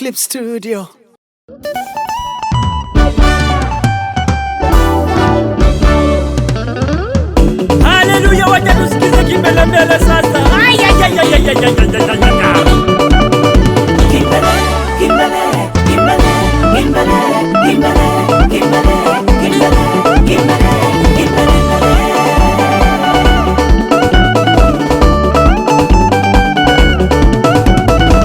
Clip Studio. Haleluya, wacha tusikize kimbele mbele sasa. Ay ay ay ay ay ay ay. Kimbele, kimbele, kimbele, kimbele, kimbele, kimbele, kimbele, kimbele, kimbele.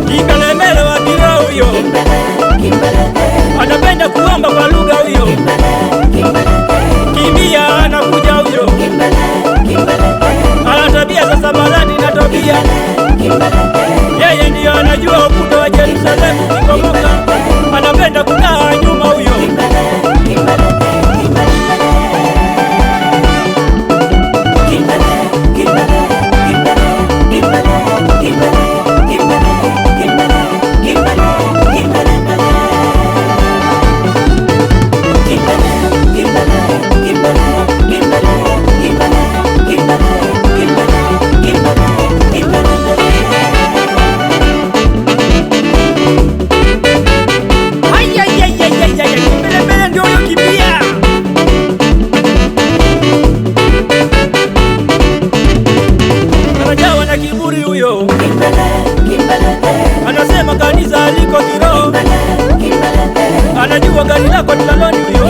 Kimbele mbele wa kiroho huyo. Kimbele, kimbele. Anapenda kuomba kwa lugha huyo. Kimbele, kimbele. Kimbia anakuja huyo. Kimbele, kimbele. Ana tabia za samarani na tabia. Yeye ndiyo anajua ukuta wa Yerusalemu kubomoka. Anapenda kukaa nyuma huyo. Anasema kanisa aliko kiroho. Anajua gari lako ni la loni huyo.